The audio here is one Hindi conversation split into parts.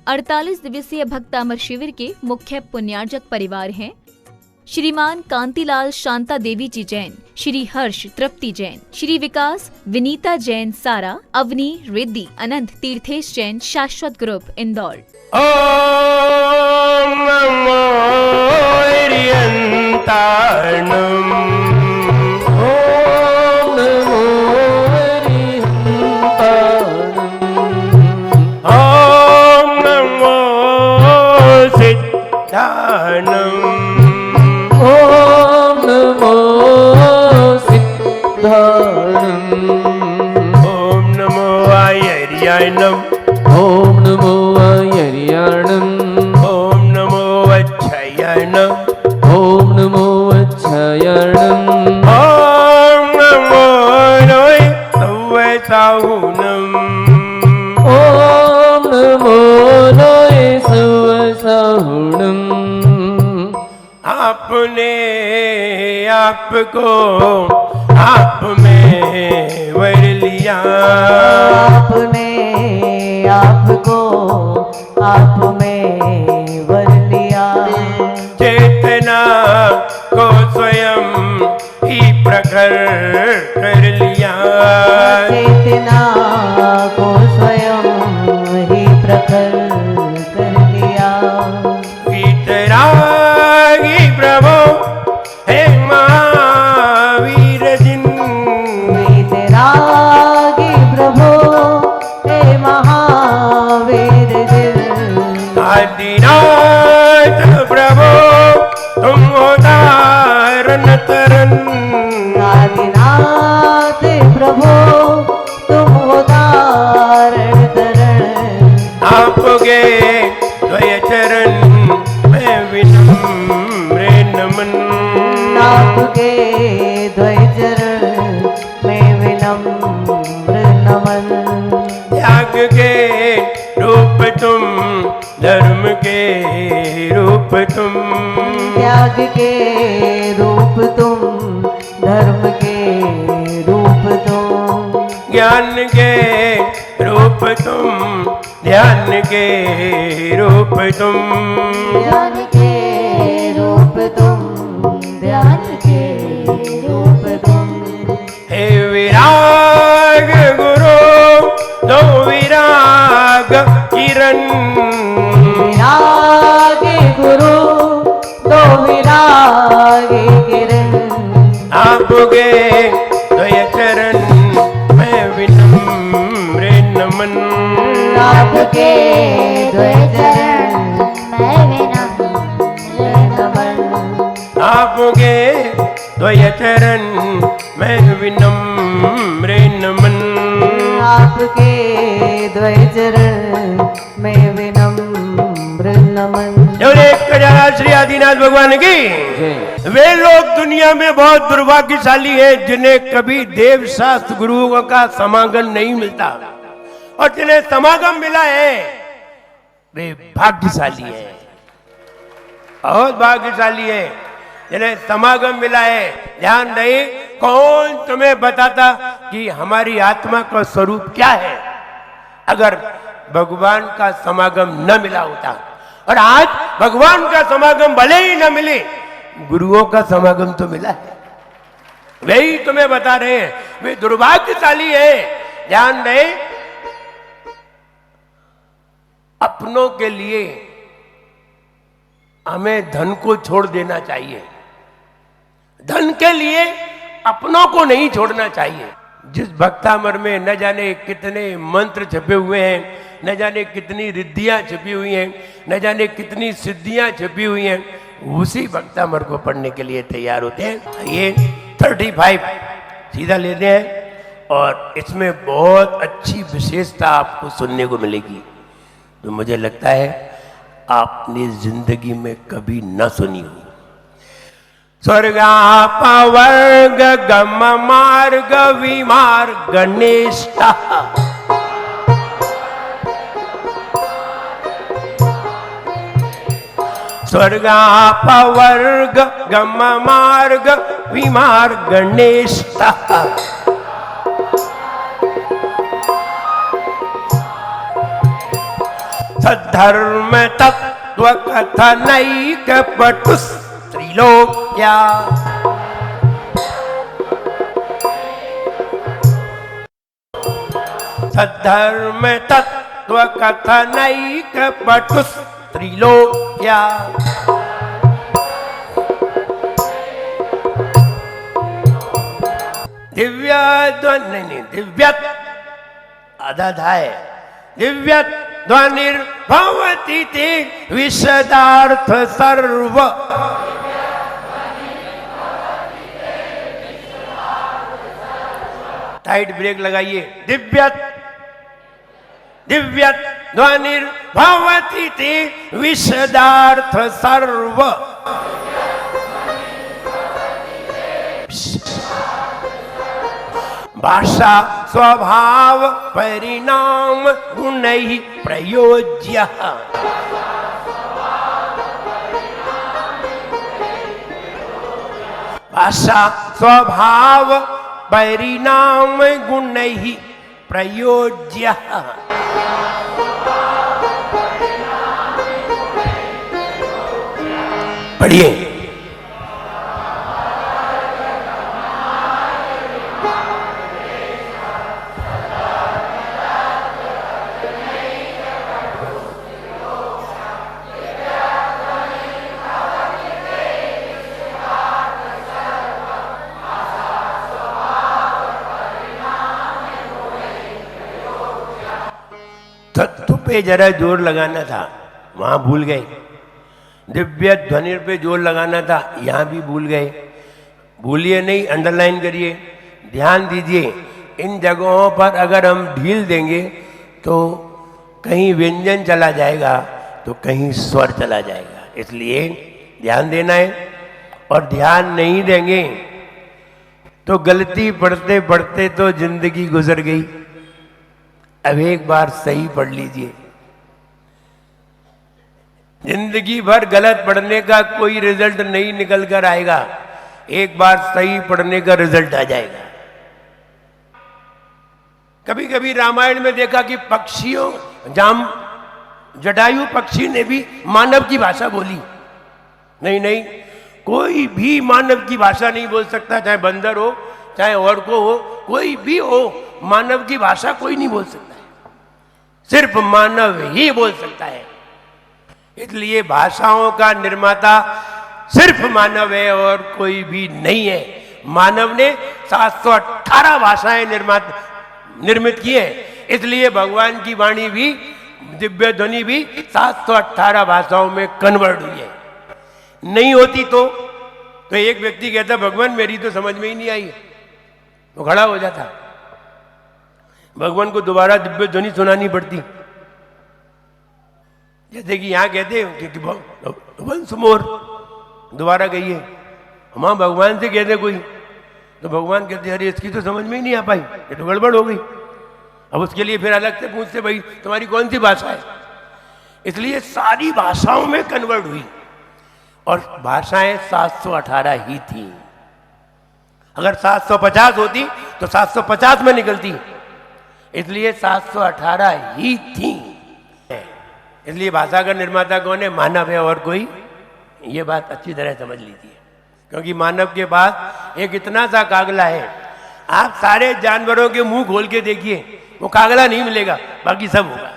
48 दिवसीय भक्त अमर शिविर के मुख्य पुण्यार्जक परिवार हैं श्रीमान कांतिलाल शांता देवी जी जैन, श्री हर्ष तृप्ति जैन, श्री विकास विनीता जैन सारा, अवनी रिद्धि अनंत तीर्थेश जैन शाश्वत ग्रुप इंदौर। ओम नमो हरिहंताणम, ओम नमो हरिहंताणम, ओम नमो सिद्धाणम, ओम नमो सिद्धाणम, ओम नमो आयर्याणम, ओम नमो आयर्याणम, ओम नमो अच्छायणम, ओम नमो अच्छायणम, ओम नमो नोय सवसाहुनम, ओम नमो नोय सवसाहुणम। आपने आपको आप में वर लिया, आपने आपको आप में वर लिया, चेतना को स्वयं ही प्रखर कर लिया, चेतना को स्वयं ही प्रखर कर लिया। वीतरागी प्रभु हे महावीर जिन, वीतरागी प्रभु हे महावीर जिन, आदिनाथ प्रभु तुम उदाहरण तरन, आदिनाथ प्रभु तुम उदाहरण तरन, आपके द्वय चरण में विनम्र नमन, आपके द्वय चरण में विनम्र नमन। त्याग के रूप तुम, धर्म के रूप तुम, त्याग के रूप तुम, धर्म के रूप तुम, ज्ञान के रूप तुम, ध्यान के रूप तुम, ज्ञान के रूप तुम, ध्यान के रूप तुम। हे विराग गुरु दो विराग किरण, विराग गुरु दो विराग किरण, आपके द्वय चरण में विनम्र नमन, आपके द्वय चरण में विनम्र नमन, आपके द्वय चरण में विनम्र नमन, आपके द्वय चरण में विनम्र नमन। श्री आदिनाथ भगवान की। जय। वे लोग दुनिया में बहुत दुर्भाग्यशाली हैं जिन्हें कभी देव शास्त्र गुरुओं का समागम नहीं मिलता, और जिन्हें समागम मिला है वे भाग्यशाली हैं, बहुत भाग्यशाली है जिन्हें समागम मिला है। ध्यान रहे, कौन तुम्हें बताता कि हमारी आत्मा का स्वरूप क्या है अगर भगवान का समागम न मिला होता। और आज भगवान का समागम भले ही न मिले, गुरुओं का समागम तो मिला है, वे ही तुम्हें बता रहे हैं वे दुर्भाग्यशाली है। ध्यान रहे, अपनों के लिए हमें धन को छोड़ देना चाहिए, धन के लिए अपनों को नहीं छोड़ना चाहिए। जिस भक्तामर में न जाने कितने मंत्र छपे हुए हैं, न जाने कितनी रिद्धियां छपी हुई हैं, न जाने कितनी सिद्धियां छपी हुई हैं, उसी भक्तामर को पढ़ने के लिए तैयार होते हैं। ये 35 सीधा लेते हैं और इसमें बहुत अच्छी विशेषता आपको सुनने को मिलेगी जो मुझे लगता है आपने जिंदगी में कभी न सुनी हो। स्वर्गापवर्ग गम मार्ग विमार्ग गणेष्ठा, स्वर्गापवर्ग गम मार्ग विमार्ग गणेष्ठा, सद्धर्म तत्व कथनैक पटुस् त्रिलोक्या सद्धर्म तत्व कथनैक पटुस् त्रिलोक्या दिव्य ध्वनि दिव्य अधाधाय दिव्य ध्वनिर्भवति ते विशदार्थ सर्व टाइट ब्रेक लगाइए दिव्य दिव्य ध्वनिर्भवति ते विशदार्थ सर्व भाषा स्वभाव परिणाम गुणैः प्रयोज्य भाषा स्वभाव परिणाम गुणैः प्रयोज्य पढ़िए तत्व पे जरा जोर लगाना था, वहां भूल गए। दिव्य ध्वनि पे जोर लगाना था, यहां भी भूल गए। भूलिए नहीं, अंडरलाइन करिए, ध्यान दीजिए। इन जगहों पर अगर हम ढील देंगे तो कहीं व्यंजन चला जाएगा तो कहीं स्वर चला जाएगा, इसलिए ध्यान देना है। और ध्यान नहीं देंगे तो गलती पढ़ते पढ़ते तो जिंदगी गुजर गई। अब एक बार सही पढ़ लीजिए। जिंदगी भर गलत पढ़ने का कोई रिजल्ट नहीं निकल कर आएगा, एक बार सही पढ़ने का रिजल्ट आ जाएगा। कभी कभी रामायण में देखा कि पक्षियों जटायु पक्षी ने भी मानव की भाषा बोली। नहीं नहीं, कोई भी मानव की भाषा नहीं बोल सकता, चाहे बंदर हो चाहे और को हो, कोई भी हो, मानव की भाषा कोई नहीं बोल सकता है, सिर्फ मानव ही बोल सकता है। इसलिए भाषाओं का निर्माता सिर्फ मानव है और कोई भी नहीं है। मानव ने 718 भाषाएं निर्मित की हैं, इसलिए भगवान की वाणी भी, दिव्य ध्वनि भी 718 भाषाओं में कन्वर्ट हुई है। नहीं होती तो एक व्यक्ति कहता भगवान मेरी तो समझ में ही नहीं आई, वो खड़ा हो जाता, भगवान को दोबारा दिव्य ध्वनि सुनानी पड़ती। जैसे कि यहाँ कहते हैं वंस मोर, दोबारा कहिए। हम भगवान से कहते कोई तो भगवान कहते अरे इसकी तो समझ में ही नहीं आ पाई, ये तो गड़बड़ हो गई। अब उसके लिए फिर अलग से पूछते भाई तुम्हारी कौन सी भाषा है। इसलिए सारी भाषाओं में कन्वर्ट हुई और भाषाएं 718 ही थी। अगर 750 होती तो 750 में निकलती, इसलिए 718 ही थी। इसलिए भाषा का निर्माता कौन है? मानव है और कोई। ये बात अच्छी तरह समझ लीजिए, क्योंकि मानव के पास एक इतना सा कागला है। आप सारे जानवरों के मुंह खोल के देखिए, वो कागला नहीं मिलेगा, बाकी सब होगा,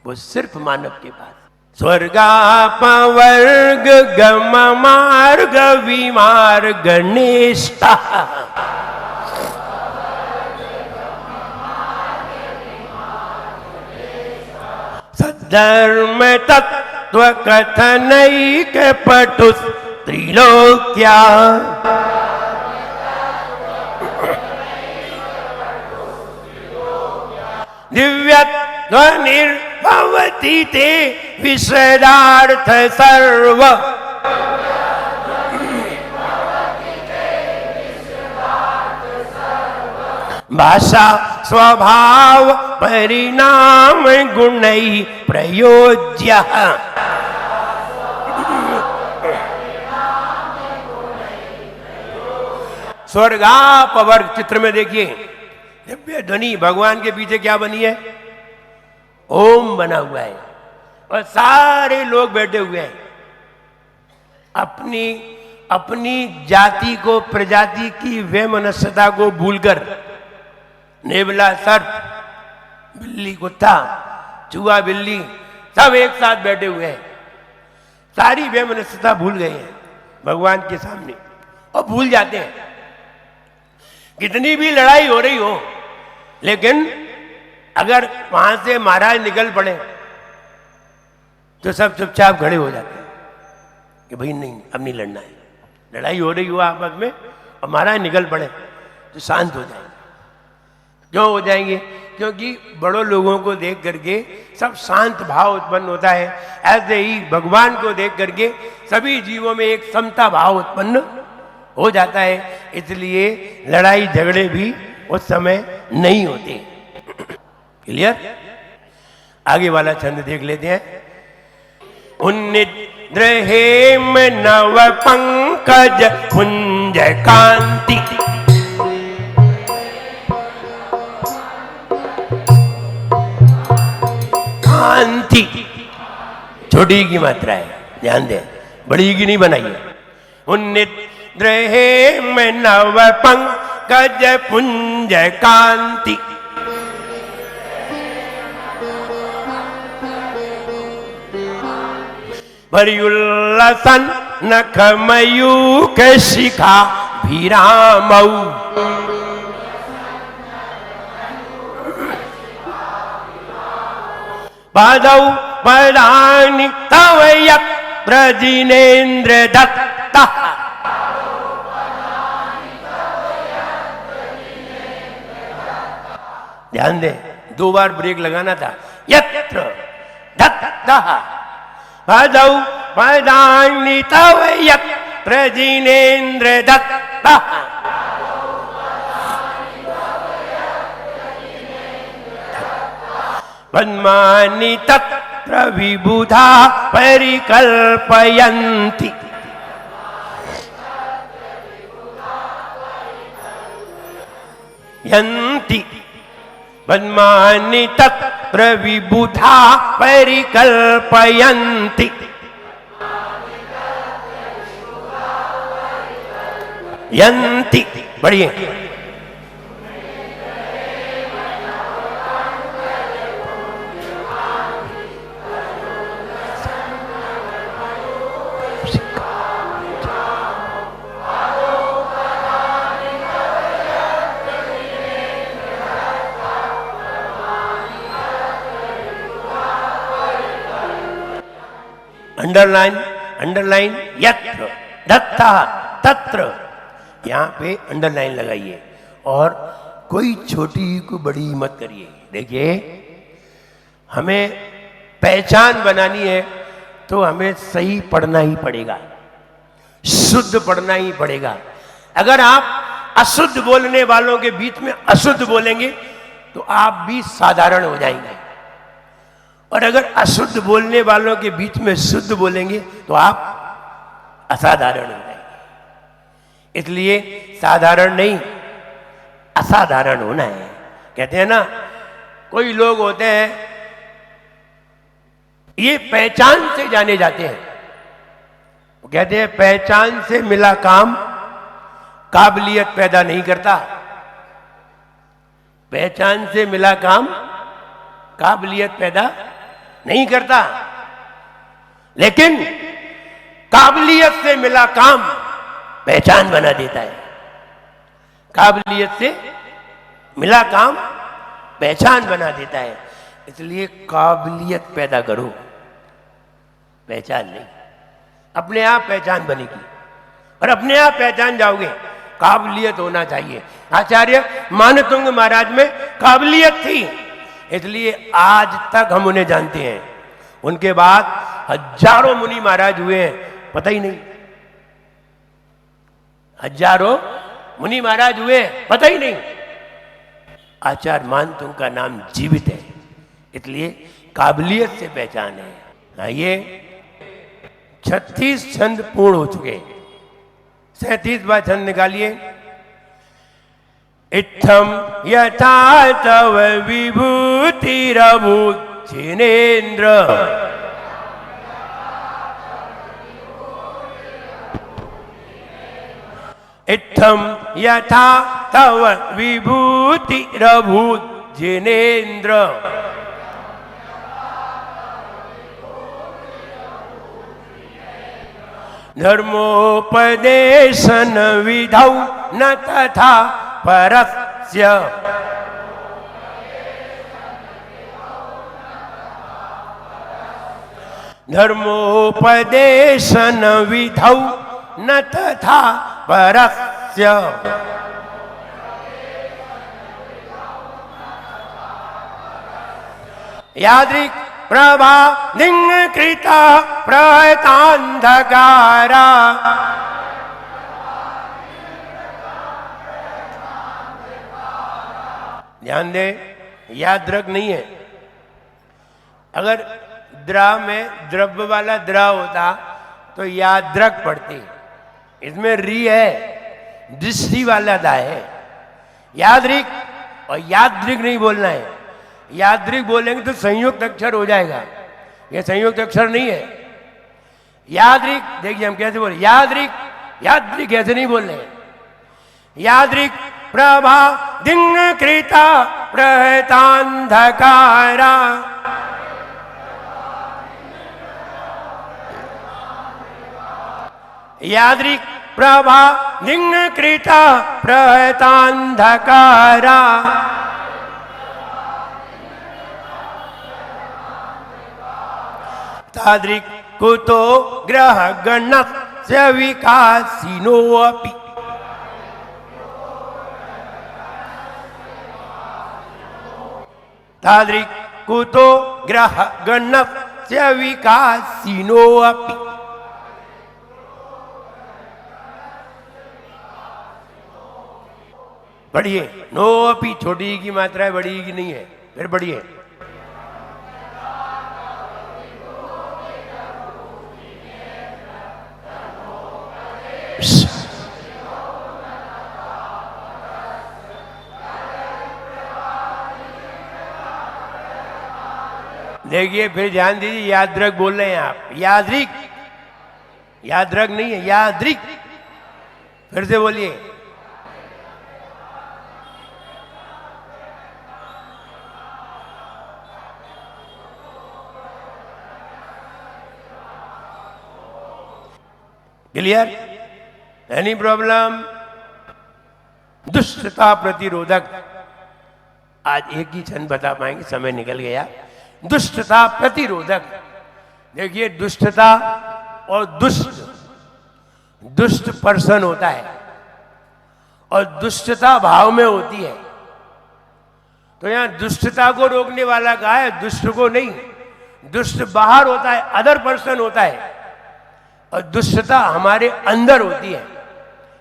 वो सिर्फ मानव के पास। स्वर्गापवर्ग गम मार्ग विमार्ग निष्ठा, सद्धर्म तत्व कथनैक पटुस् त्रिलोक्या, दिव्य ध्वनिर्भवति ते विशदार्थ सर्व, भाषा स्वभाव परिणाम गुणैः प्रयोज्य। स्वर्गापवर्ग चित्र में देखिए, दिव्य ध्वनि भगवान के पीछे क्या बनी है? ओम बना हुआ है और सारे लोग बैठे हुए हैं। अपनी अपनी जाति को, प्रजाति की वैमनस्यता को भूलकर, नेवला सर्प, बिल्ली कुत्ता, चूहा बिल्ली सब एक साथ बैठे हुए हैं। सारी वैमनस्यता भूल गए हैं भगवान के सामने और भूल जाते हैं। कितनी भी लड़ाई हो रही हो, लेकिन अगर वहां से महाराज निकल पड़े तो सब चुपचाप खड़े हो जाते हैं कि भाई नहीं, अब नहीं लड़ना है। लड़ाई हो रही हो आपस में और महाराज निकल पड़े तो शांत हो जाएंगे। क्यों हो जाएंगे? क्योंकि बड़ों लोगों को देख करके सब शांत भाव उत्पन्न होता है। ऐसे ही भगवान को देख करके सभी जीवों में एक समता भाव उत्पन्न हो जाता है। इसलिए लड़ाई झगड़े भी उस समय नहीं होते। क्लियर? आगे वाला छंद देख लेते हैं। उन्निद्र हेम नव पंकज कुंज कांति, कांति छोटी की मात्रा है, ध्यान दें, बड़ी की नहीं बनाइए। उन्निद्र हेम नव पंकज पुंज कांति, परियुल्लसन नख मयूख शिखा भीरामऊ, पादौ पदानि तव यत्र जिनेन्द्र दत्ता, ध्यान दें, 2 बार ब्रेक लगाना था। यत्र दत्ता पादौ पदानि तव यत्र जिनेन्द्र दत्ता, पद्मानि तत्र विबुधा परिकल्पयन्ति, यन्ति पद्मानि तत्र विबुधा परिकल्पयन्ति, यन्ति। बढ़िए। अंडरलाइन, अंडरलाइन, यत्र दत्ता तत्र, यहां पे अंडरलाइन लगाइए और कोई छोटी को बड़ी मत करिए। देखिए, हमें पहचान बनानी है तो हमें सही पढ़ना ही पड़ेगा, शुद्ध पढ़ना ही पड़ेगा। अगर आप अशुद्ध बोलने वालों के बीच में अशुद्ध बोलेंगे तो आप भी साधारण हो जाएंगे, और अगर अशुद्ध बोलने वालों के बीच में शुद्ध बोलेंगे तो आप असाधारण हो जाएंगे। इसलिए साधारण नहीं, असाधारण होना है। कहते हैं ना, कोई लोग होते हैं ये पहचान से जाने जाते हैं। वो कहते हैं पहचान से मिला काम काबिलियत पैदा नहीं करता। पहचान से मिला काम काबिलियत पैदा नहीं करता, लेकिन काबिलियत से मिला काम पहचान बना देता है। काबिलियत से मिला काम पहचान बना देता है। इसलिए काबिलियत पैदा करो, पहचान नहीं। अपने आप पहचान बनेगी और अपने आप पहचान जाओगे। काबिलियत होना चाहिए। आचार्य मानतुंग महाराज में काबिलियत थी, इसलिए आज तक हम उन्हें जानते हैं। उनके बाद हजारों मुनि महाराज हुए हैं, पता ही नहीं। हजारों मुनि महाराज हुए, पता ही नहीं। आचार्य मानतुंग का नाम जीवित है, इसलिए काबिलियत से पहचान है। आइए, 36 छंद पूर्ण हो चुके, 37वां छंद निकालिए। इत्थम यथा तव विभूतिरभूत जिनेन्द्र। इत्थम यथा तव विभूतिरभूत जिनेन्द्र। धर्मोपदेशन विधौ न तथा परस्य। धर्मोपदेशन विधौ न तथा परस्य। यादृक् प्रभा दिङ्कृता प्रहतान्धकारा। ध्यान दे, यादृक् नहीं है। अगर द्रा में द्रव्य वाला द्रा होता तो यादृक् पढ़ती। इसमें री है, दृष्टि वाला दा है। यादृक् और यादृक् नहीं बोलना है। यादृक् बोलेंगे तो संयुक्त अक्षर हो जाएगा, ये संयुक्त अक्षर नहीं है। यादृक् देखिए हम कैसे बोले, यादृक् यादृक् ऐसे नहीं बोल रहे। यादृक् प्रभा दिङ्कृता प्रहतान्धकारा। यादृक् प्रभा दिङ्कृता प्रहतान्धकारा। तादृक् कुतो ग्रह गणस्य विकासिनोऽपि। तादृक् कुतो ग्रह गणस्य विकासिनोऽपि। बढ़िए, नो अपी छोटी की मात्रा है, बड़ी की नहीं है। फिर बढ़िए, देखिए फिर ध्यान दीजिए, यादृक् बोल रहे हैं आप। यादृक्, यादृक् नहीं है, यादृक्। फिर से बोलिए, क्लियर? Any problem? दुष्टता प्रतिरोधक आज एक ही क्षण बता पाएंगे, समय निकल गया। दुष्टता प्रतिरोधक। देखिए, दुष्टता और दुष्ट पर्सन होता है और दुष्टता भाव में होती है। तो यहां दुष्टता को रोकने वाला कहा है, दुष्ट को नहीं। दुष्ट बाहर होता है, अदर पर्सन होता है, और दुष्टता हमारे अंदर होती है,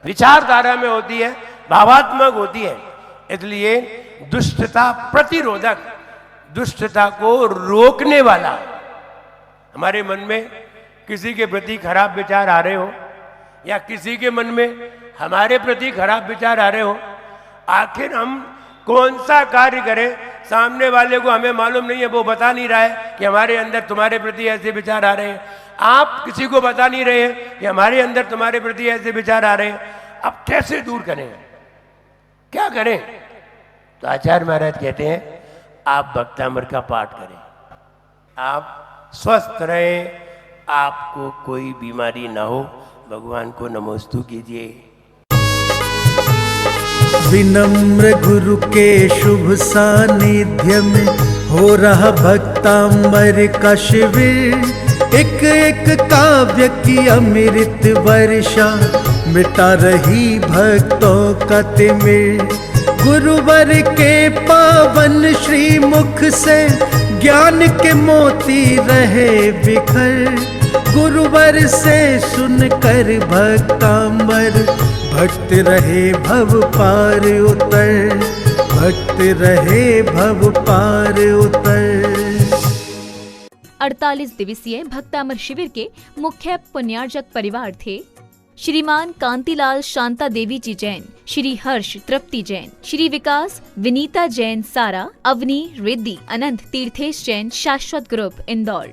विचारधारा में होती है, भावात्मक होती है। इसलिए दुष्टता प्रतिरोधक, दुष्टता को रोकने वाला। हमारे मन में किसी के प्रति खराब विचार आ रहे हो या किसी के मन में हमारे प्रति खराब विचार आ रहे हो, आखिर हम कौन सा कार्य करें? सामने वाले को हमें मालूम नहीं है, वो बता नहीं रहा है कि हमारे अंदर तुम्हारे प्रति ऐसे विचार आ रहे हैं। आप किसी को बता नहीं रहे हैं कि हमारे अंदर तुम्हारे प्रति ऐसे विचार आ रहे हैं। अब कैसे दूर करें, क्या करें? तो आचार्य महाराज कहते हैं, आप भक्तामृत का पाठ करें, आप स्वस्थ रहें, आपको कोई बीमारी ना हो। भगवान को नमोस्तु कीजिए। विनम्र गुरु के शुभ सानिध्य में हो रहा भक्तांबर का शिविर। एक एक काव्य की अमृत वर्षा मिटा रही भक्तों का तिमिर। गुरुवर के पावन श्री मुख से ज्ञान के मोती रहे बिखर। गुरुवर से सुनकर भक्तांबर भक्त रहे भव पार उतर, भक्त रहे भव पार उतर। 48 दिवसीय भक्तामर शिविर के मुख्य पुण्यार्जक परिवार थे श्रीमान कांतिलाल शांता देवी जी जैन, श्री हर्ष तृप्ति जैन, श्री विकास विनीता जैन सारा, अवनी रिद्धि, अनंत तीर्थेश जैन, शाश्वत ग्रुप इंदौर।